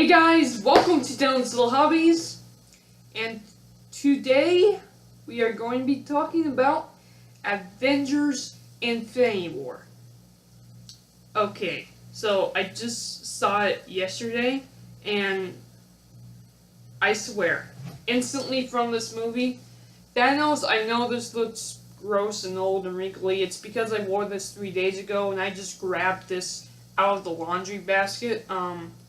Hey guys, welcome to THANOES Little Hobbies, and today we are going to be talking about Avengers Infinity War. Okay, so I just saw it yesterday, and I swear, instantly from this movie, Thanos, I know this looks gross and old and wrinkly, it's because I wore this 3 days ago, and I just grabbed this out of the laundry basket.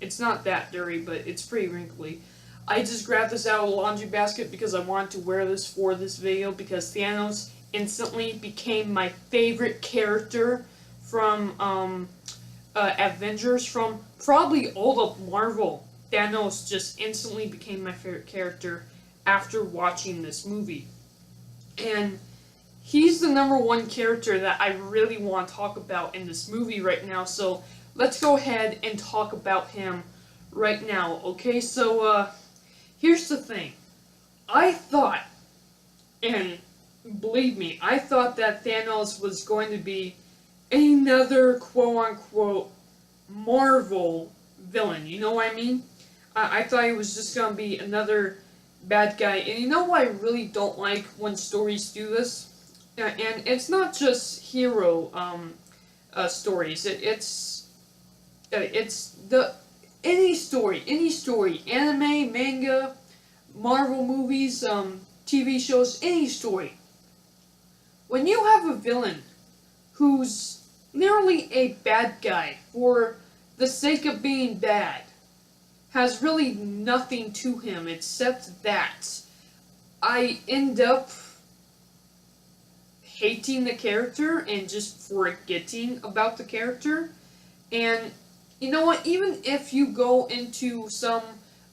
It's not that dirty, but it's pretty wrinkly. I just grabbed this out of the laundry basket because I wanted to wear this for this video because Thanos instantly became my favorite character from Avengers, from probably all of Marvel. Thanos just instantly became my favorite character after watching this movie. And he's the #1 character that I really want to talk about in this movie right now, so let's go ahead and talk about him right now, okay? So, here's the thing. I thought, and believe me, I thought that Thanos was going to be another quote-unquote Marvel villain, you know what I mean? I thought he was just going to be another bad guy, and you know what I really don't like when stories do this? And it's not just hero stories. It's any story, anime, manga, Marvel movies, TV shows, any story. When you have a villain who's literally a bad guy for the sake of being bad, has really nothing to him except that, I end up hating the character and just forgetting about the character. And you know what, even if you go into some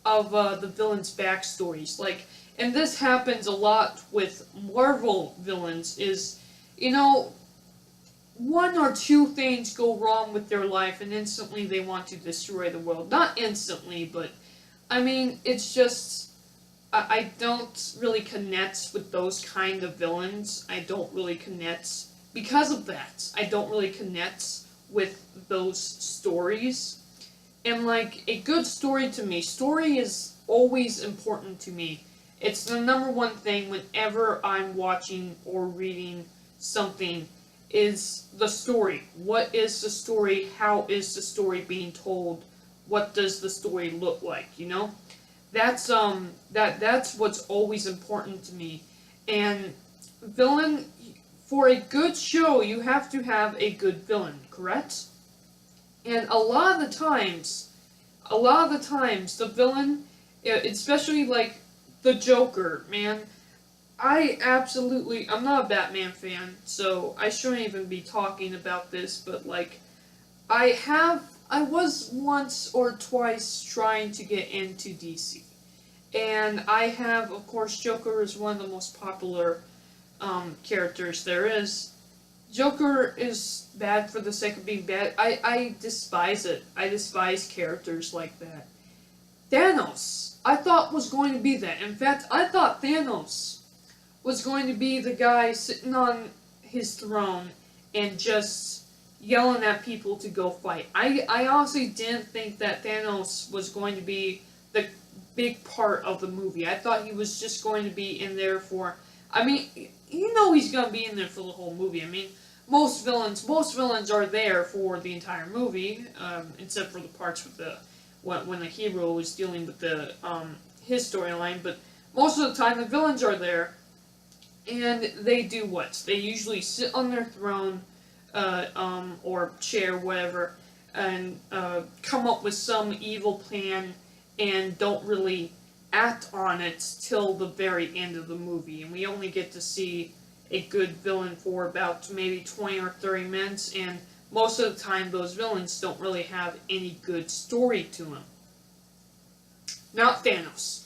of the villains' backstories, like, and this happens a lot with Marvel villains, is, you know, one or two things go wrong with their life and instantly they want to destroy the world. Not instantly, but, I mean, it's just, I don't really connect with those kind of villains. I don't really connect, because of that, I don't really connect with those stories. And like, a good story to me, story is always important to me. It's the #1 thing whenever I'm watching or reading something, is the story. What is the story? How is the story being told? What does the story look like, you know? That's what's always important to me. And villain, for a good show, you have to have a good villain, correct? And a lot of the times, the villain, especially like the Joker, man, I'm not a Batman fan, so I shouldn't even be talking about this, but like, I was once or twice trying to get into DC. And I have, of course, Joker is one of the most popular characters there is. Joker is bad for the sake of being bad. I despise it. I despise characters like that. Thanos, I thought was going to be that. In fact, I thought Thanos was going to be the guy sitting on his throne and just yelling at people to go fight. I honestly didn't think that Thanos was going to be the big part of the movie. I thought he was just going to be in there for, I mean, you know he's going to be in there for the whole movie. I mean, most villains are there for the entire movie, except for the parts with when the hero is dealing with his storyline, but most of the time the villains are there, and they do what? They usually sit on their throne, or chair, whatever, and come up with some evil plan and don't really act on it till the very end of the movie. And we only get to see a good villain for about maybe 20 or 30 minutes, and most of the time those villains don't really have any good story to them. Not Thanos.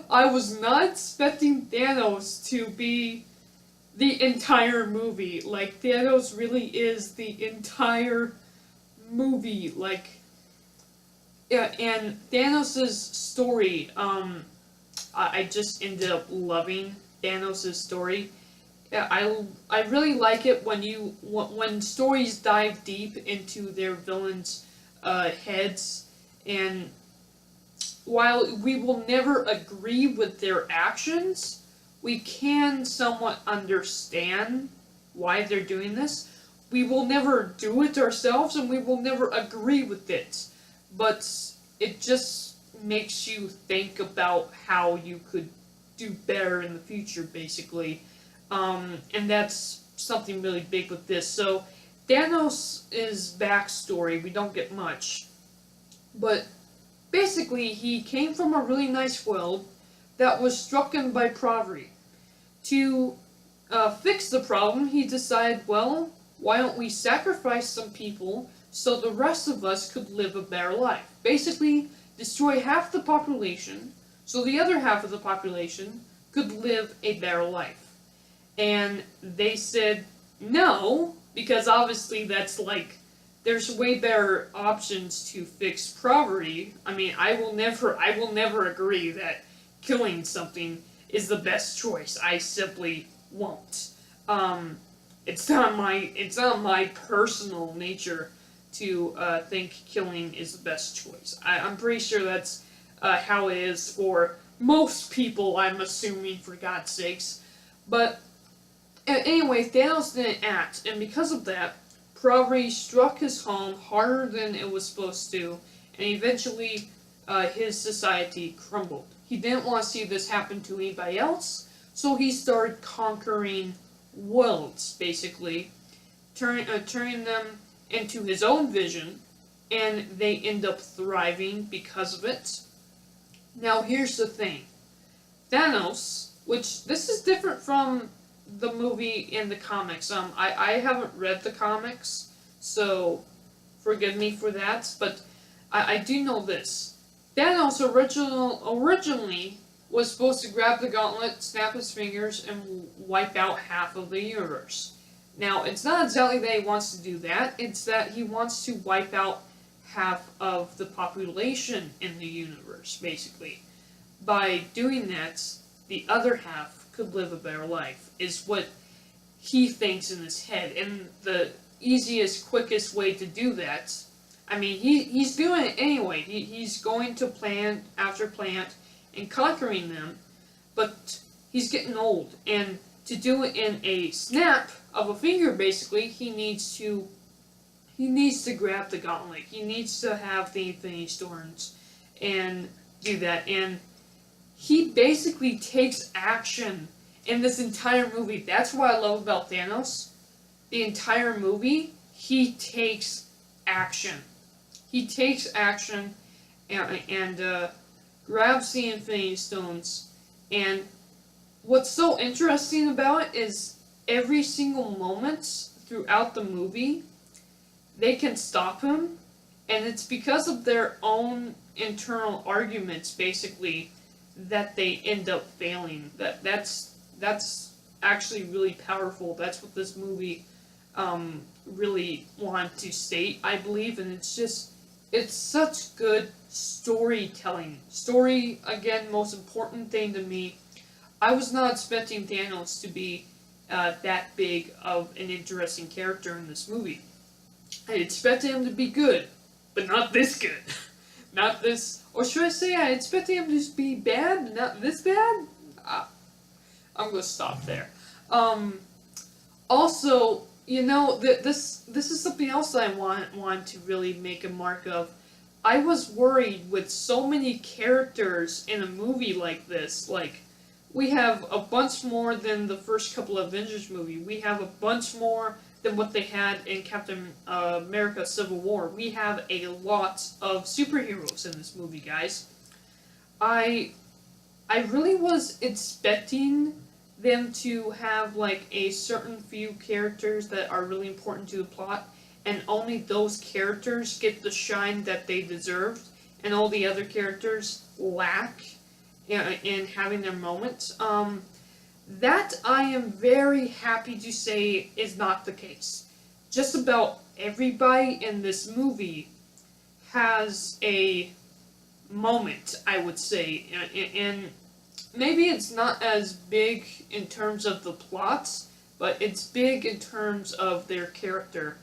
I was not expecting Thanos to be the entire movie. Like, Thanos really is the entire movie. Like, yeah, and Thanos' story, I just ended up loving Thanos' story. Yeah, I really like it when stories dive deep into their villains' heads, and while we will never agree with their actions, we can somewhat understand why they're doing this. We will never do it ourselves, and we will never agree with it. But it just makes you think about how you could do better in the future, basically. And that's something really big with this. So, Thanos' backstory, we don't get much. But basically, he came from a really nice world that was stricken by poverty. To fix the problem, he decided, well, why don't we sacrifice some people so the rest of us could live a better life? Basically, destroy half the population so the other half of the population could live a better life. And they said no, because obviously that's like, there's way better options to fix poverty. I mean, I will never agree that killing something is the best choice. I simply won't. It's not my personal nature to think killing is the best choice. I'm pretty sure that's how it is for most people, I'm assuming, for God's sakes. But anyway, Thanos didn't act, and because of that, poverty struck his home harder than it was supposed to, and eventually his society crumbled. He didn't want to see this happen to anybody else, so he started conquering worlds, basically, turning them into his own vision, and they end up thriving because of it. Now, here's the thing. Thanos, which this is different from the movie and the comics. I haven't read the comics, so forgive me for that, but I do know this. Thanos originally was supposed to grab the gauntlet, snap his fingers, and wipe out half of the universe. Now, it's not exactly that he wants to do that, it's that he wants to wipe out half of the population in the universe, basically. By doing that, the other half could live a better life, is what he thinks in his head. And the easiest, quickest way to do that, I mean, he's doing it anyway. He's going to plant after plant and conquering them, but he's getting old. And to do it in a snap of a finger, basically, he needs to grab the gauntlet. He needs to have the Infinity Stones and do that. And he basically takes action in this entire movie. That's what I love about Thanos. The entire movie, he takes action. He takes action and grabs the Infinity Stones. And what's so interesting about it is every single moment throughout the movie, they can stop him, and it's because of their own internal arguments, basically, that they end up failing. That's actually really powerful. That's what this movie really wanted to state, I believe, and it's such good storytelling. Story, again, most important thing to me. I was not expecting Thanos to be that big of an interesting character in this movie. I expected him to be good, but not this good. Not this, or should I say I expected him to just be bad, but not this bad? I'm gonna stop there. Also, you know, this is something else I want to really make a mark of. I was worried with so many characters in a movie like this. Like, we have a bunch more than the first couple of Avengers movie. We have a bunch more than what they had in Captain America Civil War. We have a lot of superheroes in this movie, guys. I really was expecting them to have like a certain few characters that are really important to the plot, and only those characters get the shine that they deserved, and all the other characters lack in having their moments. That I am very happy to say is not the case. Just about everybody in this movie has a moment, I would say, and maybe it's not as big in terms of the plots, but it's big in terms of their character.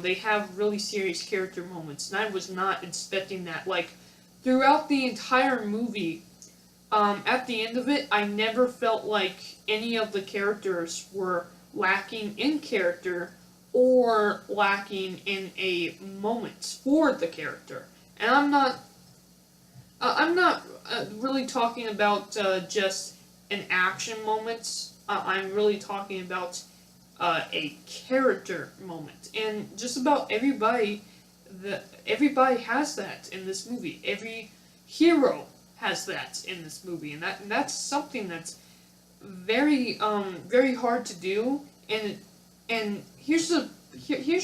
They have really serious character moments, and I was not expecting that. Like, throughout the entire movie, at the end of it, I never felt like any of the characters were lacking in character or lacking in a moment for the character. And I'm not really talking about just an action moment. I'm really talking about a character moment, and just about everybody has that in this movie. Every hero has that in this movie, and that's something that's very hard to do. And here's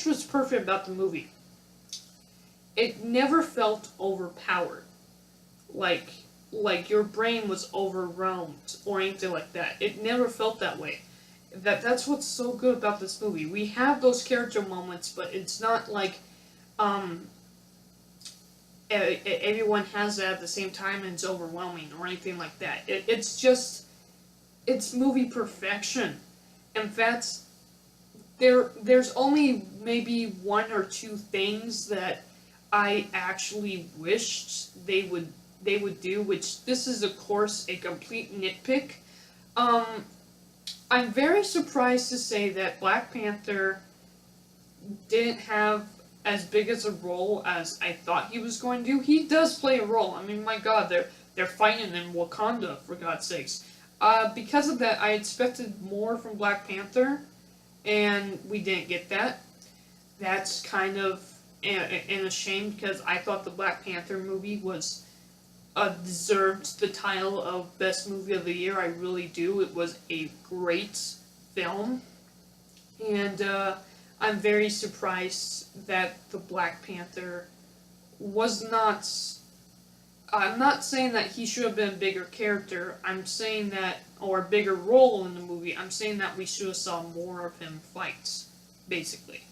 what's perfect about the movie. It never felt overpowered, like your brain was overwhelmed or anything like that. It never felt that way. That's what's so good about this movie. We have those character moments, but it's not like um, everyone has that at the same time and it's overwhelming or anything like that. It's movie perfection. In fact, there's only maybe one or two things that I actually wished they would do, which this is of course a complete nitpick. Um, I'm very surprised to say that Black Panther didn't have as big as a role as I thought he was going to. He does play a role. I mean, my God, they're fighting in Wakanda, for God's sakes. Because of that, I expected more from Black Panther, and we didn't get that. That's kind of a shame, because I thought the Black Panther movie was deserved the title of Best Movie of the Year. I really do. It was a great film, and I'm very surprised that the Black Panther was not. I'm not saying that he should have been a bigger character. I'm saying that, or a bigger role in the movie. I'm saying that we should have saw more of him fight, basically.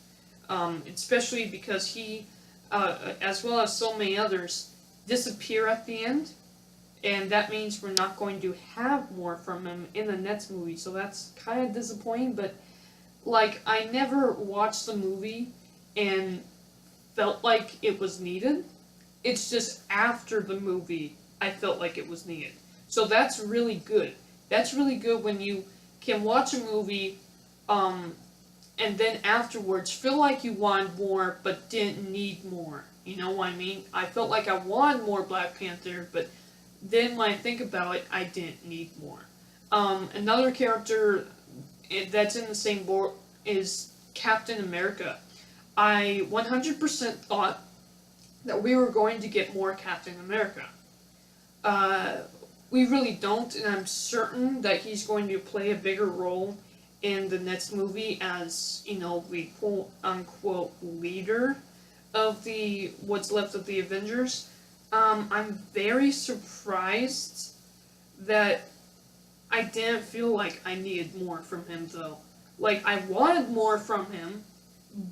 Especially because he, as well as so many others, disappear at the end, and that means we're not going to have more from him in the next movie. So that's kind of disappointing. But like, I never watched the movie and felt like it was needed. It's just after the movie I felt like it was needed. So that's really good. That's really good when you can watch a movie and then afterwards feel like you wanted more but didn't need more. You know what I mean? I felt like I wanted more Black Panther, but then when I think about it, I didn't need more. Another character that's in the same boat is Captain America. I 100% thought that we were going to get more Captain America. We really don't, and I'm certain that he's going to play a bigger role in the next movie as, you know, the quote-unquote leader of the what's left of the Avengers. I'm very surprised that I didn't feel like I needed more from him, though. Like, I wanted more from him,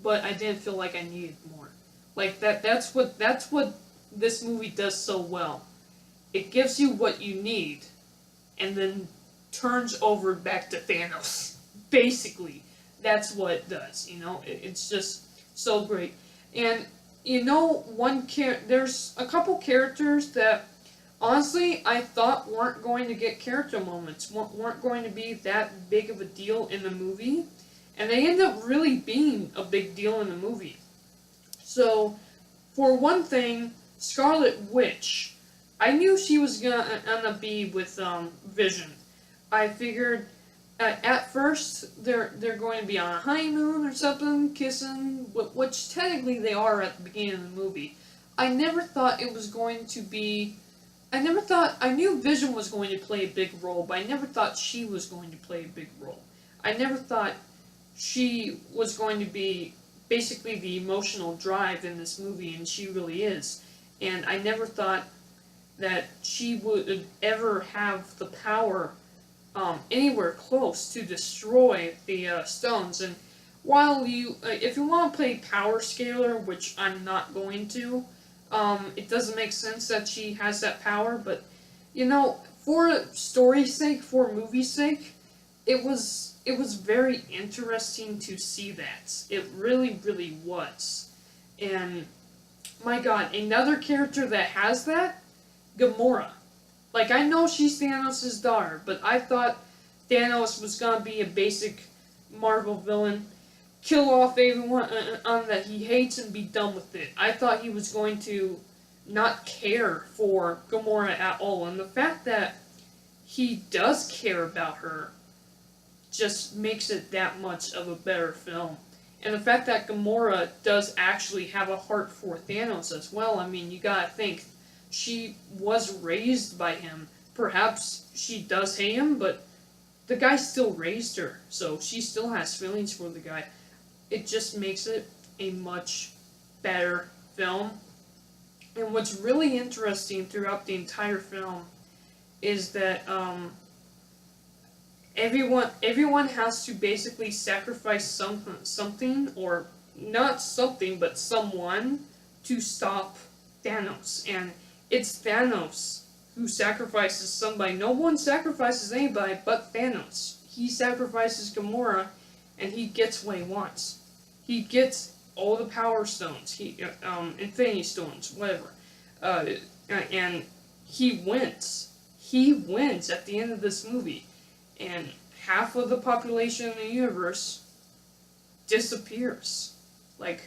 but I didn't feel like I needed more. Like, that's what this movie does so well. It gives you what you need, and then turns over back to Thanos. Basically, that's what it does, you know? It's just so great. And, you know, there's a couple characters that, honestly, I thought weren't going to get character moments, weren't going to be that big of a deal in the movie, and they end up really being a big deal in the movie. So, for one thing, Scarlet Witch, I knew she was gonna be with Vision. I figured at first they're going to be on a honeymoon or something, kissing, which technically they are at the beginning of the movie. I never thought it was going to be. I knew Vision was going to play a big role, but I never thought she was going to play a big role. I never thought she was going to be basically the emotional drive in this movie, and she really is. And I never thought that she would ever have the power anywhere close to destroy the stones. And while if you want to play power scaler, which I'm not going to, it doesn't make sense that she has that power. But you know, for story's sake, for movie's sake, it was very interesting to see that. It really, really was. And my God, another character that has that Gamora. Like, I know she's Thanos' daughter, but I thought Thanos was gonna be a basic Marvel villain, kill off everyone that he hates and be done with it. I thought he was going to not care for Gamora at all, and the fact that he does care about her just makes it that much of a better film. And the fact that Gamora does actually have a heart for Thanos as well, I mean, you gotta think, she was raised by him. Perhaps she does hate him, but the guy still raised her, so she still has feelings for the guy. It just makes it a much better film. And what's really interesting throughout the entire film is that everyone has to basically sacrifice something, or not something, but someone, to stop Thanos. And it's Thanos who sacrifices somebody. No one sacrifices anybody but Thanos. He sacrifices Gamora, and he gets what he wants. He gets all the Power Stones, Infinity Stones, whatever, and he wins. He wins at the end of this movie, and half of the population in the universe disappears. Like,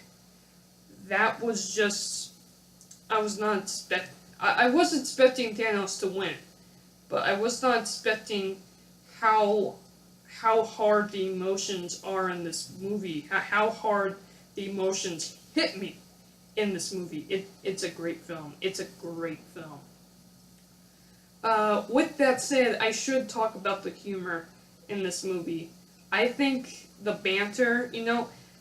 that was just, I was expecting Thanos to win, but I was not expecting how hard the emotions are in this movie, how hard the emotions hit me in this movie. It's a great film. It's a great film. With that said, I should talk about the humor in this movie. I think the banter,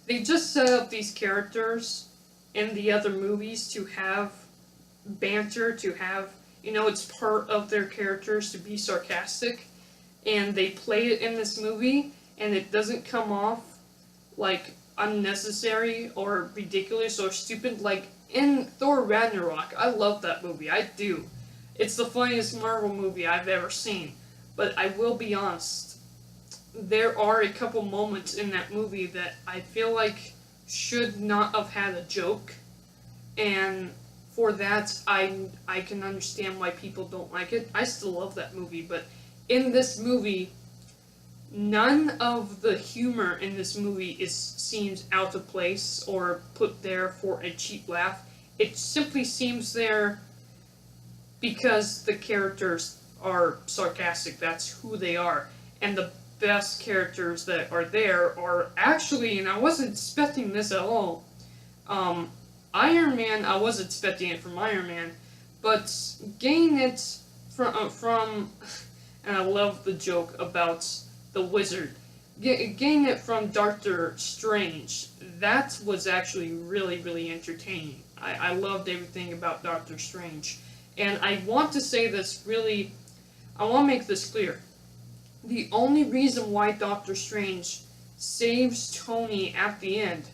they just set up these characters in the other movies to have banter, to have, it's part of their characters to be sarcastic, and they play it in this movie, and it doesn't come off like unnecessary or ridiculous or stupid. Like in Thor Ragnarok, I love that movie, I do. It's the funniest Marvel movie I've ever seen, but I will be honest, there are a couple moments in that movie that I feel like should not have had a joke, and for that, I can understand why people don't like it. I still love that movie, but in this movie, none of the humor in this movie seems out of place or put there for a cheap laugh. It simply seems there because the characters are sarcastic. That's who they are. And the best characters that are there are actually, and I wasn't expecting this at all, Iron Man, I was expecting it from Iron Man, but getting it from and I love the joke about the wizard, getting it from Doctor Strange, that was actually really, really entertaining. I loved everything about Doctor Strange. And I want to say this really, I want to make this clear. The only reason why Doctor Strange saves Tony at the end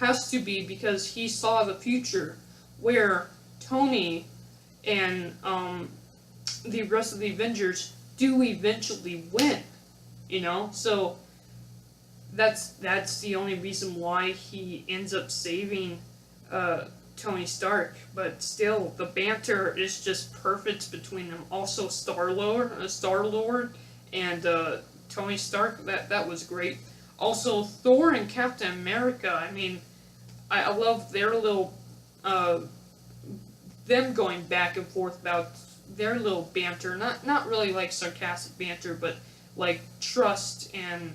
has to be because he saw the future where Tony and the rest of the Avengers do eventually win, so that's the only reason why he ends up saving Tony Stark. But still, the banter is just perfect between them. Also, Star-Lord and Tony Stark, that was great. Also, Thor and Captain America, I mean, I love their little, them going back and forth about their little banter. Not really like sarcastic banter, but like trust, and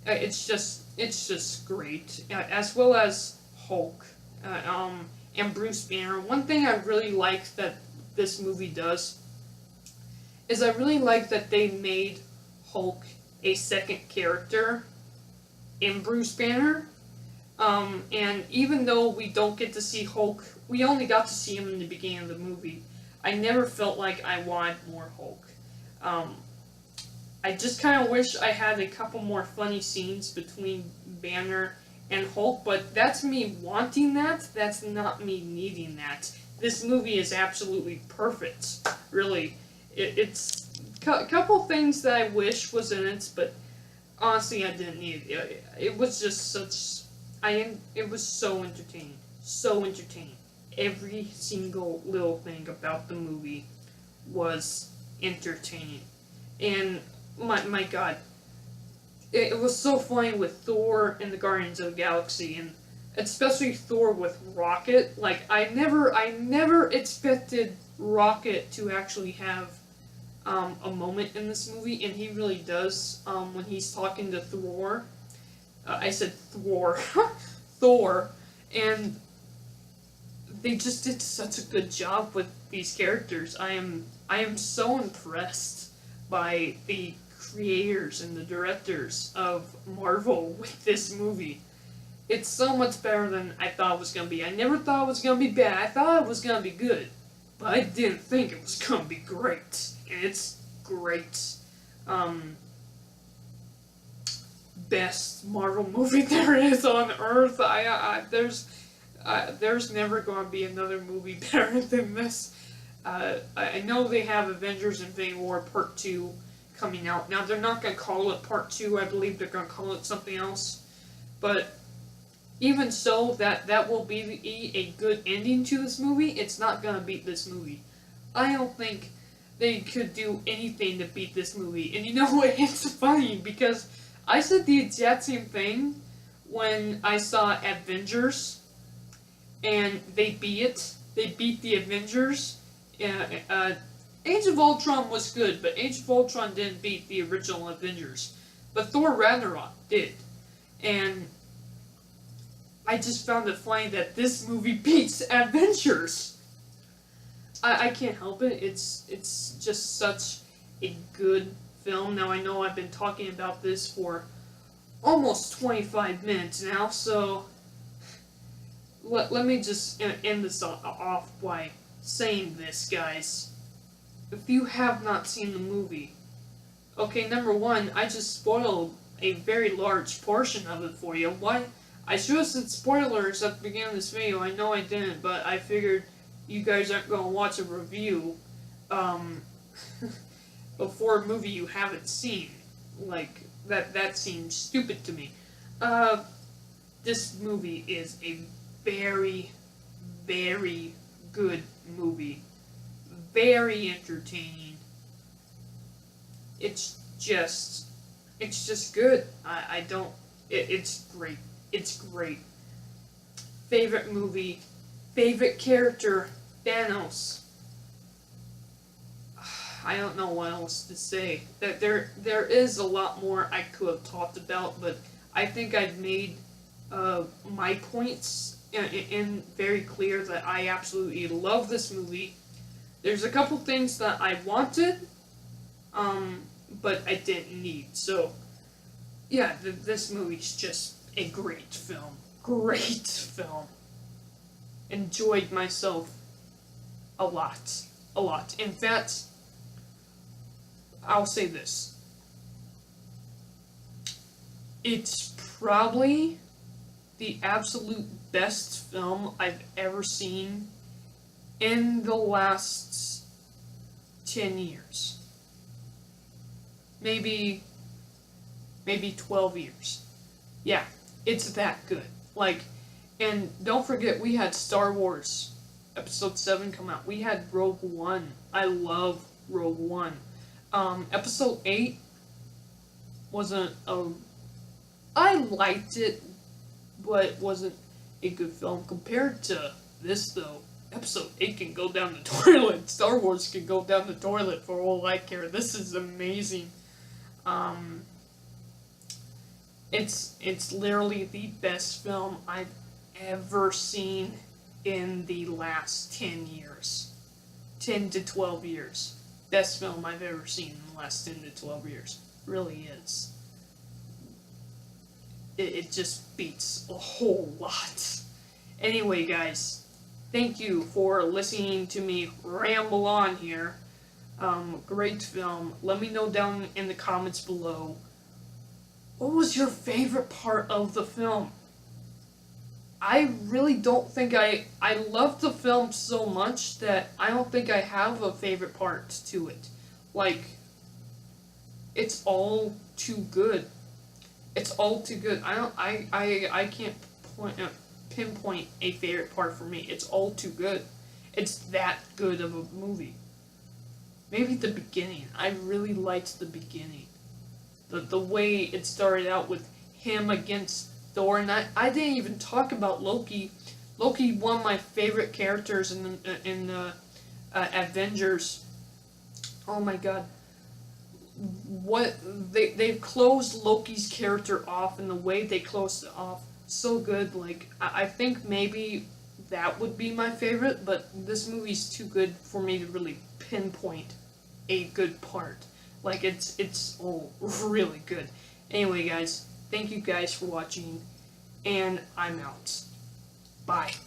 it's just great. As well as Hulk, and Bruce Banner. One thing I really like that this movie does is I really like that they made Hulk a second character in Bruce Banner. And even though we don't get to see Hulk, we only got to see him in the beginning of the movie, I never felt like I wanted more Hulk. I just kind of wish I had a couple more funny scenes between Banner and Hulk, but that's me wanting that, that's not me needing that. This movie is absolutely perfect, really. It's a couple things that I wish was in it, but honestly I didn't need it. It was just it was so entertaining. So entertaining. Every single little thing about the movie was entertaining. And my God, it was so funny with Thor and the Guardians of the Galaxy, and especially Thor with Rocket. Like I never expected Rocket to actually have a moment in this movie, and he really does when he's talking to Thor. I said Thor, Thor, and they just did such a good job with these characters. I am so impressed by the creators and the directors of Marvel with this movie. It's so much better than I thought it was gonna be. I never thought it was gonna be bad. I thought it was gonna be good, but I didn't think it was gonna be great. And it's great. Best Marvel movie there is on Earth. There's never going to be another movie better than this. I know they have Avengers Infinity War Part 2 coming out. Now, they're not going to call it Part 2. I believe they're going to call it something else. But even so, that will be a good ending to this movie. It's not going to beat this movie. I don't think they could do anything to beat this movie. And you know what? It's funny because I said the exact same thing when I saw Avengers, and they beat it. They beat the Avengers. Age of Ultron was good, but Age of Ultron didn't beat the original Avengers. But Thor Ragnarok did. And I just found it funny that this movie beats Avengers. I can't help it. It's just such a good film. Now, I know I've been talking about this for almost 25 minutes now, so let me just end this off by saying this, guys. If you have not seen the movie, okay, number one, I just spoiled a very large portion of it for you. Why? I should have said spoilers at the beginning of this video. I know I didn't, but I figured you guys aren't going to watch a review before a movie you haven't seen. Like, that seems stupid to me. This movie is a very, very good movie. Very entertaining. It's just good. It's great. It's great. Favorite movie. Favorite character. THANOES. I don't know what else to say. That there is a lot more I could have talked about, but I think I've made my points in very clear that I absolutely love this movie. There's a couple things that I wanted, but I didn't need. So, yeah, this movie's just a great film. Great film. Enjoyed myself a lot. A lot. In fact, I'll say this. It's probably the absolute best film I've ever seen in the last 10 years. Maybe 12 years. Yeah, it's that good. Like, and don't forget, we had Star Wars Episode 7 come out. We had Rogue One. I love Rogue One. Episode 8 wasn't I liked it, but wasn't a good film. Compared to this, though, Episode 8 can go down the toilet. Star Wars can go down the toilet for all I care. This is amazing. It's literally the best film I've ever seen in the last 10 years. 10 to 12 years. Best film I've ever seen in the last 10 to 12 years. Really is. It just beats a whole lot. Anyway, guys, thank you for listening to me ramble on here. Great film. Let me know down in the comments below, what was your favorite part of the film? I really don't think I love the film so much that I don't think I have a favorite part to it. Like, it's all too good. It's all too good. I can't pinpoint a favorite part for me. It's all too good. It's that good of a movie. maybe the beginning. I really liked the beginning. The way it started out with him against Thor, and I didn't even talk about Loki. Loki, one of my favorite characters in the Avengers. Oh my god, what they've closed Loki's character off, and the way they closed it off so good. Like I think maybe that would be my favorite, but this movie's too good for me to really pinpoint a good part. Like it's all really good. Anyway, guys, thank you guys for watching, and I'm out. Bye.